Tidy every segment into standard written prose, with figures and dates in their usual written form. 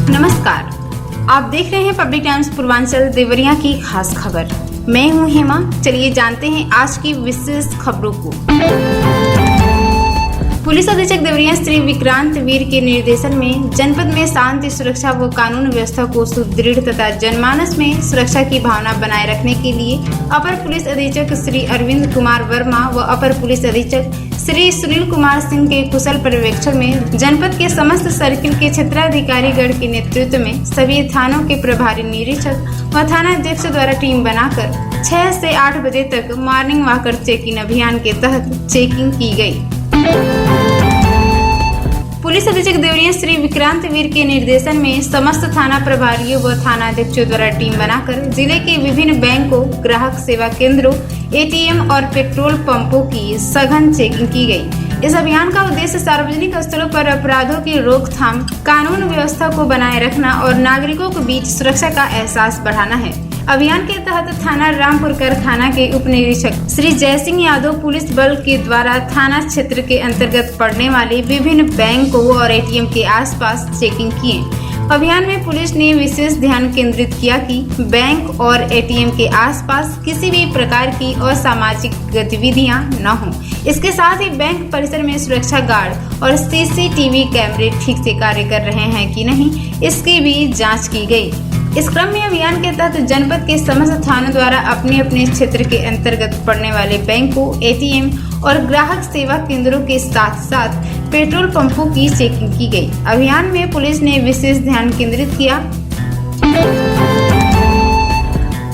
नमस्कार, आप देख रहे हैं पब्लिक टाइम्स पूर्वांचल देवरिया की खास खबर। मैं हूं हेमा। चलिए जानते हैं आज की विशेष खबरों को। पुलिस अधीक्षक देवरिया श्री विक्रांत वीर के निर्देशन में जनपद में शांति, सुरक्षा व कानून व्यवस्था को सुदृढ़ तथा जनमानस में सुरक्षा की भावना बनाए रखने के लिए अपर पुलिस अधीक्षक श्री अरविंद कुमार वर्मा व अपर पुलिस अधीक्षक श्री सुनील कुमार सिंह के कुशल पर्यवेक्षण में जनपद के समस्त सर्किल के क्षेत्राधिकारीगण के नेतृत्व में सभी थानों के प्रभारी निरीक्षक व थानाध्यक्ष द्वारा टीम बनाकर 6 से 8 बजे तक मॉर्निंग वॉकर चेकिंग अभियान के तहत चेकिंग की गई। पुलिस अधीक्षक देवरिया श्री विक्रांत वीर के निर्देशन में समस्त थाना प्रभारियों व थानाध्यक्षों द्वारा टीम बनाकर जिले के विभिन्न बैंकों, ग्राहक सेवा केंद्रों, एटीएम और पेट्रोल पंपों की सघन चेकिंग की गई। इस अभियान का उद्देश्य सार्वजनिक स्थलों पर अपराधों की रोकथाम, कानून व्यवस्था को बनाए रखना और नागरिकों के बीच सुरक्षा का एहसास बढ़ाना है। अभियान के तहत थाना रामपुरकर थाना के उप निरीक्षक श्री जयसिंह यादव पुलिस बल के द्वारा थाना क्षेत्र के अंतर्गत पड़ने वाले विभिन्न बैंकों और एटीएम के आसपास चेकिंग किए। अभियान में पुलिस ने विशेष ध्यान केंद्रित किया कि बैंक और एटीएम के आसपास किसी भी प्रकार की असामाजिक गतिविधियां न हों। इसके साथ ही बैंक परिसर में सुरक्षा गार्ड और सीसीटीवी कैमरे ठीक से कार्य कर रहे हैं कि नहीं, इसकी भी जाँच की गयी। इस क्रम में अभियान के तहत जनपद के समस्त थानों द्वारा अपने अपने क्षेत्र के अंतर्गत पड़ने वाले बैंकों, एटीएम और ग्राहक सेवा केंद्रों के साथ साथ पेट्रोल पंपों की चेकिंग की गई। अभियान में पुलिस ने विशेष ध्यान केंद्रित किया।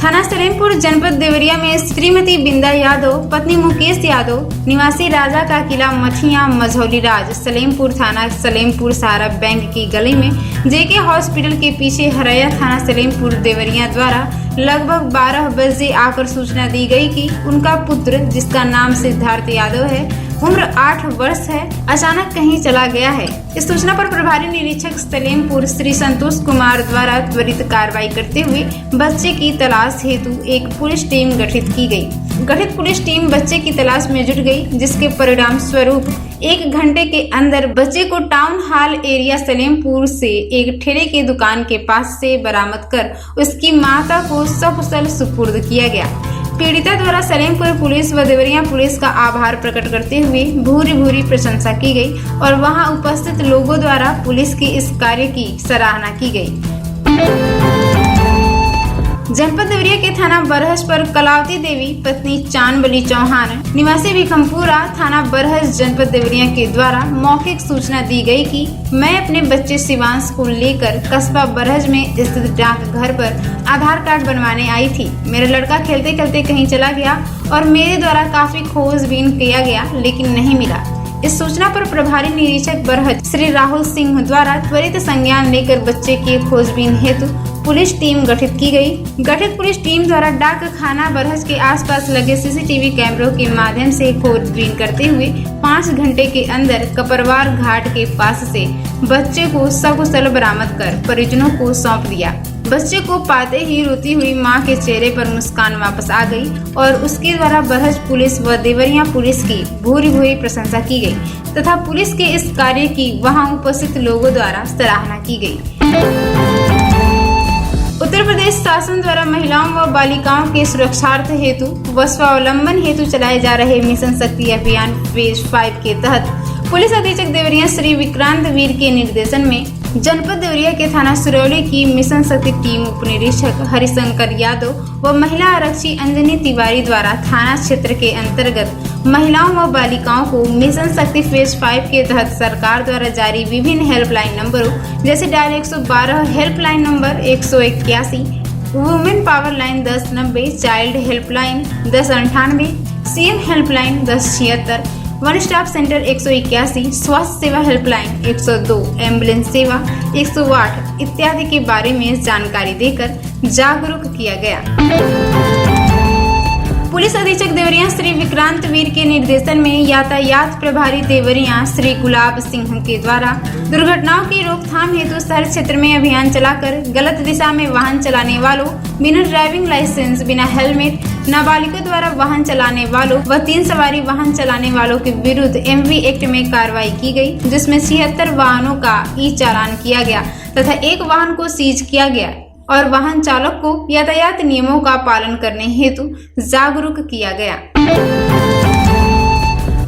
थाना सलेमपुर जनपद देवरिया में श्रीमती बिंदा यादव पत्नी मुकेश यादव निवासी राजा का किला मठिया मझौली राज सलेमपुर थाना सलेमपुर सहारा बैंक की गली में जेके हॉस्पिटल के पीछे हरैया थाना सलेमपुर देवरिया द्वारा लगभग 12 बजे आकर सूचना दी गई कि उनका पुत्र, जिसका नाम सिद्धार्थ यादव है, उम्र 8 वर्ष है, अचानक कहीं चला गया है। इस सूचना पर प्रभारी निरीक्षक सलेमपुर श्री संतोष कुमार द्वारा त्वरित कार्रवाई करते हुए बच्चे की तलाश हेतु एक पुलिस टीम गठित की गई। गठित पुलिस टीम बच्चे की तलाश में जुट गई, जिसके परिणाम स्वरूप 1 घंटे के अंदर बच्चे को टाउन हॉल एरिया सलेमपुर से एक ठेले की दुकान के पास से बरामद कर उसकी माता को सकुशल सुपुर्द किया गया। पीड़िता द्वारा सलेमपुर पुलिस व देवरिया पुलिस का आभार प्रकट करते हुए भूरी भूरी प्रशंसा की गई और वहां उपस्थित लोगों द्वारा पुलिस के इस कार्य की सराहना की गई। जनपद देवरिया के थाना बरहज पर कलावती देवी पत्नी चांदबली चौहान निवासी भिखमपुरा थाना बरहज जनपद देवरिया के द्वारा मौखिक सूचना दी गई कि मैं अपने बच्चे शिवांश को लेकर कस्बा बरहज में स्थित डाकघर पर आधार कार्ड बनवाने आई थी। मेरा लड़का खेलते खेलते कहीं चला गया और मेरे द्वारा काफी खोजबीन किया गया लेकिन नहीं मिला। इस सूचना पर प्रभारी निरीक्षक बरहज श्री राहुल सिंह द्वारा त्वरित संज्ञान लेकर बच्चे की खोजबीन हेतु पुलिस टीम गठित की गई। गठित पुलिस टीम द्वारा डाक खाना बरहज के आसपास लगे सीसीटीवी कैमरों के माध्यम से खोजबीन करते हुए 5 घंटे के अंदर कपरवार घाट के पास से बच्चे को सकुशल बरामद कर परिजनों को सौंप दिया। बच्चे को पाते ही रोती हुई मां के चेहरे पर मुस्कान वापस आ गई और उसके द्वारा बरहज पुलिस व देवरिया पुलिस की भूरी भूरी प्रशंसा की गई तथा पुलिस के इस कार्य की वहां उपस्थित लोगों द्वारा सराहना की गई। उत्तर प्रदेश शासन द्वारा महिलाओं व बालिकाओं के सुरक्षार्थ हेतु व स्वावलंबन हेतु चलाए जा रहे मिशन शक्ति अभियान फेज 5 के तहत पुलिस अधीक्षक देवरिया श्री विक्रांत वीर के निर्देशन में जनपद देवरिया के थाना सुरौली की मिशन शक्ति टीम उप निरीक्षक हरिशंकर यादव व महिला आरक्षी अंजनी तिवारी द्वारा थाना क्षेत्र के अंतर्गत महिलाओं व बालिकाओं को मिशन शक्ति फेज 5 के तहत सरकार द्वारा जारी विभिन्न हेल्पलाइन नंबरों जैसे dial 112 helpline number 181, women power line 1090, child helpline 1098, CM helpline 1076, one stop centre 181, स्वास्थ्य सेवा हेल्पलाइन 102, एम्बुलेंस सेवा 108 इत्यादि के बारे में जानकारी देकर जागरूक किया गया। पुलिस अधीक्षक देवरिया श्री विक्रांत वीर के निर्देशन में यातायात प्रभारी देवरिया श्री गुलाब सिंह के द्वारा दुर्घटनाओं की रोकथाम हेतु शहर क्षेत्र में अभियान चलाकर गलत दिशा में वाहन चलाने वालों, बिना ड्राइविंग लाइसेंस, बिना हेलमेट, नाबालिगों द्वारा वाहन चलाने वालों व 3 सवारी वाहन चलाने वालों के विरुद्ध MV एक्ट में कार्रवाई की गई, जिसमें 76 वाहनों का ई-चालान किया गया तथा 1 वाहन को सीज किया गया और वाहन चालक को यातायात नियमों का पालन करने हेतु जागरूक किया गया।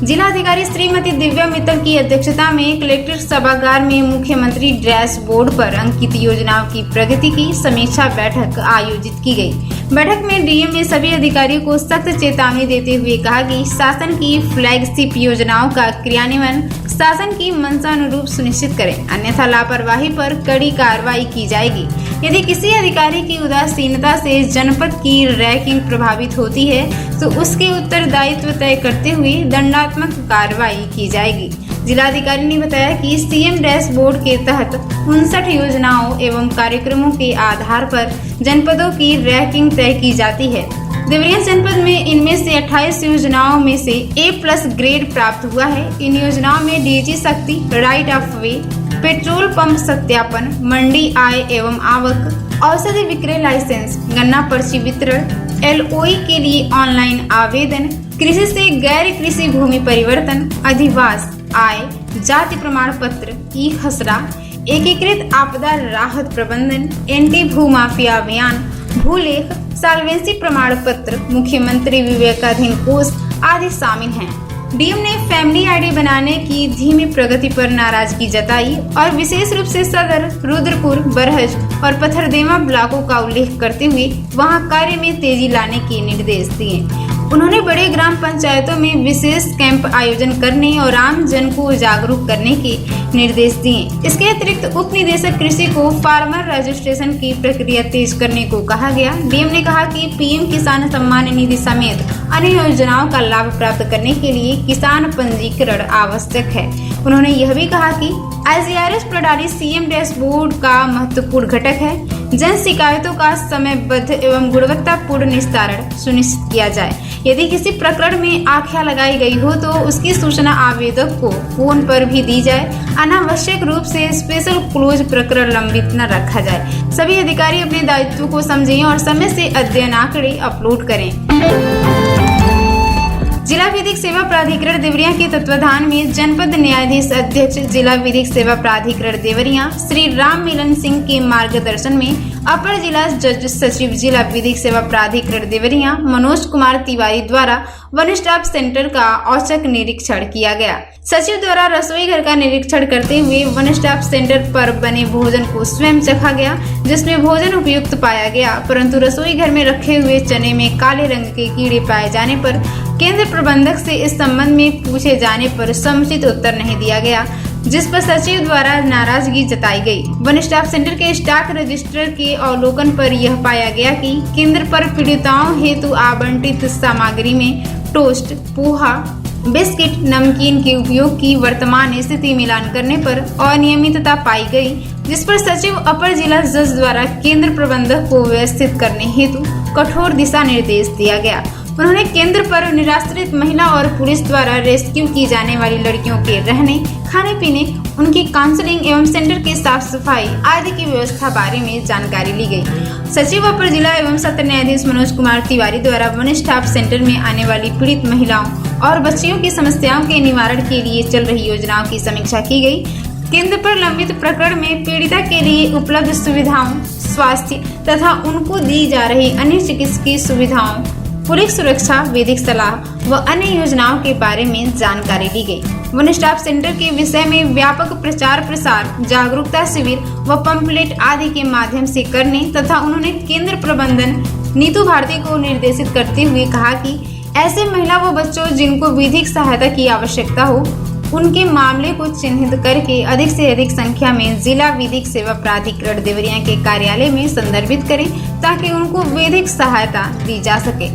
जिलाधिकारी श्रीमती दिव्या मित्तल की अध्यक्षता में कलेक्ट्रेट सभागार में मुख्यमंत्री डैशबोर्ड पर अंकित योजनाओं की प्रगति की समीक्षा बैठक आयोजित की गई। बैठक में डीएम ने सभी अधिकारियों को सख्त चेतावनी देते हुए कहा कि शासन की फ्लैगशिप योजनाओं का क्रियान्वयन शासन की मंशा अनुरूप सुनिश्चित करें, अन्यथा लापरवाही पर कड़ी कार्रवाई की जाएगी। यदि किसी अधिकारी की उदासीनता से जनपद की रैंकिंग प्रभावित होती है तो उसके उत्तरदायित्व तय करते हुए दंडात्मक कार्रवाई की जाएगी। जिलाधिकारी ने बताया कि सीएम डैशबोर्ड के तहत 59 योजनाओं एवं कार्यक्रमों के आधार पर जनपदों की रैंकिंग तय की जाती है। देवरिया जनपद में इनमें से 28 योजनाओं में से A+ ग्रेड प्राप्त हुआ है। इन योजनाओं में डीजी शक्ति, right of way, petrol pump सत्यापन, मंडी आय एवं आवक, औषधि विक्रय लाइसेंस, गन्ना पर्ची वितरण, LOI के लिए ऑनलाइन आवेदन, कृषि से गैर कृषि भूमि परिवर्तन, अधिवास, आय, जाति प्रमाण पत्र, ई-खसरा, एकीकृत आपदा राहत प्रबंधन, एंटी भूमाफिया अभियान, भूलेख, सॉल्वेंसी प्रमाण पत्र, मुख्यमंत्री विवेकाधीन कोष आदि शामिल हैं। डीएम ने फैमिली आईडी बनाने की धीमी प्रगति पर नाराजगी जताई और विशेष रूप से सदर, रुद्रपुर, बरहज और पथरदेवा ब्लॉकों का उल्लेख करते हुए वहां कार्य में तेजी लाने के निर्देश दिए। उन्होंने बड़े ग्राम पंचायतों में विशेष कैंप आयोजन करने और आम जन को जागरूक करने के निर्देश दिए। इसके अतिरिक्त उप निदेशक कृषि को फार्मर रजिस्ट्रेशन की प्रक्रिया तेज करने को कहा गया। डीएम ने कहा कि पीएम किसान सम्मान निधि समेत अन्य योजनाओं का लाभ प्राप्त करने के लिए किसान पंजीकरण आवश्यक है। उन्होंने यह भी कहा कि IGRS प्रणाली सीएम डैशबोर्ड का महत्वपूर्ण घटक है। जन शिकायतों का समयबद्ध एवं गुणवत्तापूर्ण निस्तारण सुनिश्चित किया जाए। यदि किसी प्रकरण में आख्या लगाई गई हो तो उसकी सूचना आवेदक को फोन पर भी दी जाए। अनावश्यक रूप से स्पेशल क्लोज प्रकरण लंबित न रखा जाए। सभी अधिकारी अपने दायित्व को समझें और समय से अध्ययन आंकड़े अपलोड करें। जिला विधिक सेवा प्राधिकरण देवरिया के तत्वाधान में जनपद न्यायाधीश अध्यक्ष जिला विधिक सेवा प्राधिकरण देवरिया श्री राम मिलन सिंह के मार्गदर्शन में अपर जिला जज सचिव जिला विधिक सेवा प्राधिकरण देवरिया मनोज कुमार तिवारी द्वारा वन स्टॉप सेंटर का औचक निरीक्षण किया गया। सचिव द्वारा रसोई घर का निरीक्षण करते हुए वन स्टॉप सेंटर पर बने भोजन को स्वयं चखा गया, जिसमें भोजन उपयुक्त पाया गया, परंतु रसोई घर में रखे हुए चने में काले रंग के कीड़े पाए जाने पर केंद्र प्रबंधक से इस संबंध में पूछे जाने पर समुचित उत्तर नहीं दिया गया, जिस पर सचिव द्वारा नाराजगी जताई गई। वन स्टॉप सेंटर के स्टॉक रजिस्टर के अवलोकन पर यह पाया गया कि केंद्र पर पीड़िताओं हेतु आवंटित सामग्री में टोस्ट, पोहा, बिस्किट, नमकीन के उपयोग की वर्तमान स्थिति मिलान करने पर अनियमितता पाई गई, जिस पर सचिव अपर जिला जज द्वारा केंद्र प्रबंधक को व्यवस्थित करने हेतु कठोर दिशा निर्देश दिया गया। उन्होंने केंद्र पर निराश्रित महिला और पुलिस द्वारा रेस्क्यू की जाने वाली लड़कियों के रहने, खाने पीने, उनकी काउंसलिंग एवं सेंटर की साफ सफाई आदि की व्यवस्था बारे में जानकारी ली गई। सचिव अपर जिला एवं सत्र न्यायाधीश मनोज कुमार तिवारी द्वारा वन स्टॉप सेंटर में आने वाली पीड़ित महिलाओं और बच्चियों की समस्याओं के निवारण के लिए चल रही योजनाओं की समीक्षा की गई। केंद्र पर लंबित प्रकरण में पीड़िता के लिए उपलब्ध सुविधाओं, स्वास्थ्य तथा उनको दी जा रही अन्य चिकित्सकीय सुविधाओं, पुलिस सुरक्षा, वैदिक सलाह व अन्य योजनाओं के बारे में जानकारी ली गई। वन स्टॉप सेंटर के विषय में व्यापक प्रचार प्रसार, जागरूकता शिविर व पंपलेट आदि के माध्यम से करने तथा उन्होंने केंद्र प्रबंधन नीतू भारती को निर्देशित करते हुए कहा कि ऐसे महिला व बच्चों जिनको विधिक सहायता की आवश्यकता हो, उनके मामले को चिन्हित करके अधिक से अधिक संख्या में जिला विधिक सेवा प्राधिकरण देवरिया के कार्यालय में संदर्भित करें ताकि उनको विधिक सहायता दी जा सके।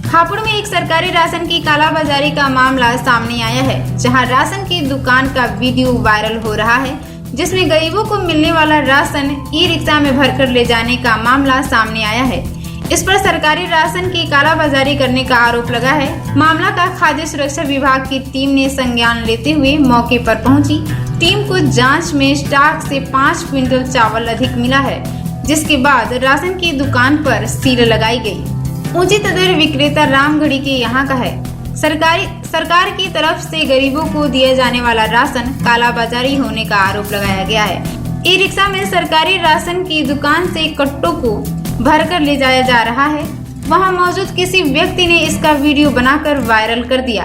हापुड़ में एक सरकारी राशन की कालाबाजारी का मामला सामने आया है, जहां राशन की दुकान का वीडियो वायरल हो रहा है, जिसमें गरीबों को मिलने वाला राशन ई-रिक्शा में भरकर ले जाने का मामला सामने आया है। इस पर सरकारी राशन की कालाबाजारी करने का आरोप लगा है। मामला का खाद्य सुरक्षा विभाग की टीम ने संज्ञान लेते हुए मौके पर पहुंची। टीम को जांच में स्टॉक से 5 क्विंटल चावल अधिक मिला है, जिसके बाद राशन की दुकान पर सील लगाई गई। उचित दर विक्रेता रामगढ़ी के यहाँ का है। सरकार की तरफ से गरीबों को दिया जाने वाला राशन कालाबाजारी होने का आरोप लगाया गया है। ई रिक्शा में सरकारी राशन की दुकान से कट्टों को भरकर ले जाया जा रहा है। वहां मौजूद किसी व्यक्ति ने इसका वीडियो बनाकर वायरल कर दिया।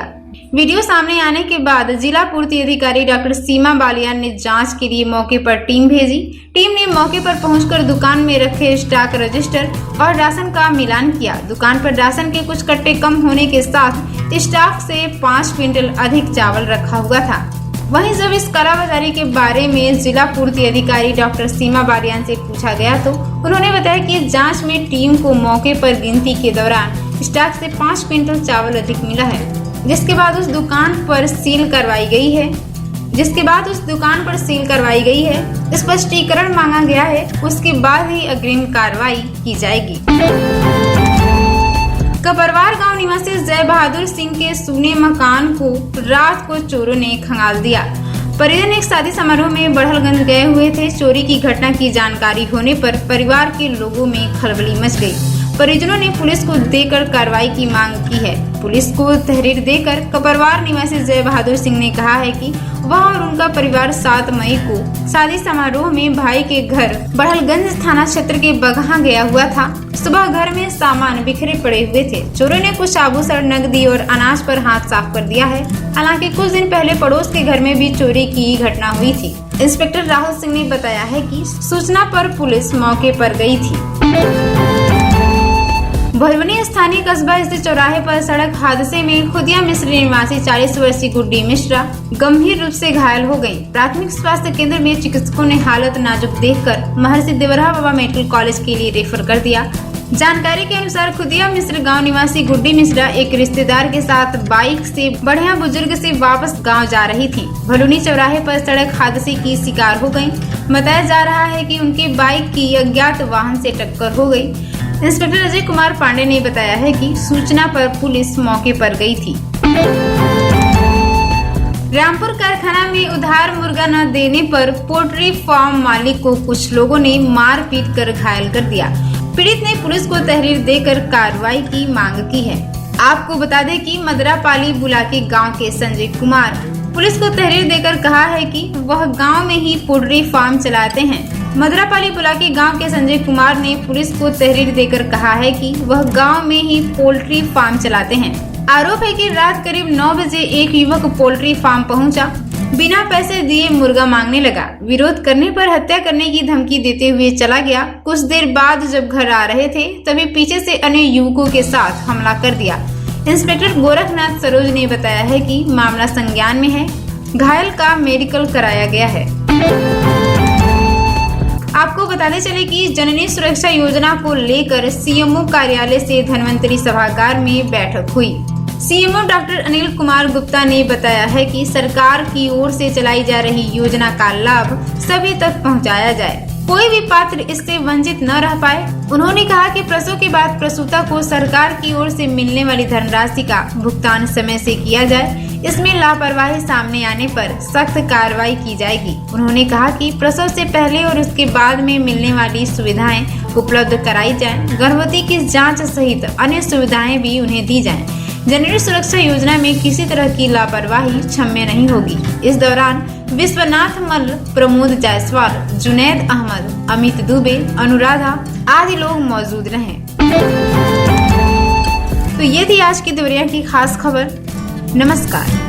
वीडियो सामने आने के बाद जिला पूर्ति अधिकारी डॉक्टर सीमा बालियान ने जांच के लिए मौके पर टीम भेजी। टीम ने मौके पर पहुंचकर दुकान में रखे स्टॉक रजिस्टर और राशन का मिलान किया। दुकान पर राशन के कुछ कट्टे कम होने के साथ स्टॉक से 5 क्विंटल अधिक चावल रखा हुआ था। वहीं जब इस कालाबाजारी के बारे में जिला पूर्ति अधिकारी डॉक्टर सीमा बालियान से पूछा गया तो उन्होंने बताया कि जांच में टीम को मौके पर गिनती के दौरान स्टॉक से 5 क्विंटल चावल अधिक मिला है, जिसके बाद उस दुकान पर सील करवाई गई है। स्पष्टीकरण मांगा गया है, उसके बाद ही अग्रिम कार्रवाई की जाएगी। कपरवार गांव निवासी जय बहादुर सिंह के सूने मकान को रात को चोरों ने खंगाल दिया। परिजन एक शादी समारोह में बढ़लगंज गए हुए थे। चोरी की घटना की जानकारी होने पर परिवार के लोगों में खलबली मच गई। परिजनों ने पुलिस को देकर कार्रवाई की मांग की है। पुलिस को तहरीर देकर कपरवार निवासी जय बहादुर सिंह ने कहा है कि वह और उनका परिवार 7 मई को शादी समारोह में भाई के घर बढ़लगंज थाना क्षेत्र के बगहा गया हुआ था। सुबह घर में सामान बिखरे पड़े हुए थे। चोरों ने कुछ आभूषण, नकदी और अनाज पर हाथ साफ कर दिया है। हालांकि कुछ दिन पहले पड़ोस के घर में भी चोरी की घटना हुई थी। इंस्पेक्टर राहुल सिंह ने बताया है कि सूचना पर पुलिस मौके पर गई थी। भलवनी स्थानीय कस्बा स्थित चौराहे पर सड़क हादसे में खुदिया मिश्र निवासी 40 वर्षीय गुड्डी मिश्रा गंभीर रूप से घायल हो गयी। प्राथमिक स्वास्थ्य केंद्र में चिकित्सकों ने हालत नाजुक देखकर महर्षि देवरा बाबा मेडिकल कॉलेज के लिए रेफर कर दिया। जानकारी के अनुसार खुदिया मिश्र गांव निवासी गुड्डी मिश्रा एक रिश्तेदार के साथ बाइक से बढ़िया बुजुर्ग से वापस गांव जा रही थी। भलुनी चौराहे पर सड़क हादसे की शिकार हो गयी। बताया जा रहा है कि उनके बाइक की अज्ञात वाहन से टक्कर हो गई। इंस्पेक्टर अजय कुमार पांडे ने बताया है कि सूचना पर पुलिस मौके पर गई थी। रामपुर कारखाना में उधार मुर्गा न देने पर पोल्ट्री फार्म मालिक को कुछ लोगों ने मार पीट कर घायल कर दिया। पीड़ित ने पुलिस को तहरीर देकर कार्रवाई की मांग की है। आपको बता दें कि मदरापाली बुलाकी गांव के संजय कुमार पुलिस को तहरीर देकर कहा है कि वह गांव में ही पोल्ट्री फार्म चलाते हैं। मदरापाली बुलाकी गांव के संजय कुमार ने पुलिस को तहरीर देकर कहा है कि वह गांव में ही पोल्ट्री फार्म चलाते हैं। आरोप है कि रात करीब 9 बजे एक युवक पोल्ट्री फार्म पहुंचा, बिना पैसे दिए मुर्गा मांगने लगा। विरोध करने पर हत्या करने की धमकी देते हुए चला गया। कुछ देर बाद जब घर आ रहे थे तभी पीछे से अन्य युवकों के साथ हमला कर दिया। इंस्पेक्टर गोरखनाथ सरोज ने बताया है कि मामला संज्ञान में है। घायल का मेडिकल कराया गया है। आपको बताते चले कि जननी सुरक्षा योजना को लेकर सीएमओ कार्यालय से धन्वंतरी सभागार में बैठक हुई। सीएमओ डॉक्टर अनिल कुमार गुप्ता ने बताया है कि सरकार की ओर से चलाई जा रही योजना का लाभ सभी तक पहुंचाया जाए, कोई भी पात्र इससे वंचित न रह पाए। उन्होंने कहा कि प्रसव के बाद प्रसूता को सरकार की ओर से मिलने वाली धनराशि का भुगतान समय से किया जाए। इसमें लापरवाही सामने आने पर सख्त कार्रवाई की जाएगी। उन्होंने कहा कि प्रसव से पहले और उसके बाद में मिलने वाली सुविधाएं उपलब्ध कराई जाएं। गर्भवती की जांच सहित अन्य सुविधाएं भी उन्हें दी जाएं। जननी सुरक्षा योजना में किसी तरह की लापरवाही क्षम्य नहीं होगी। इस दौरान विश्वनाथ मल्ल, प्रमोद जायसवाल, जुनैद अहमद, अमित दुबे, अनुराधा आदि लोग मौजूद रहे। तो ये थी आज की देवरिया की खास खबर। नमस्कार।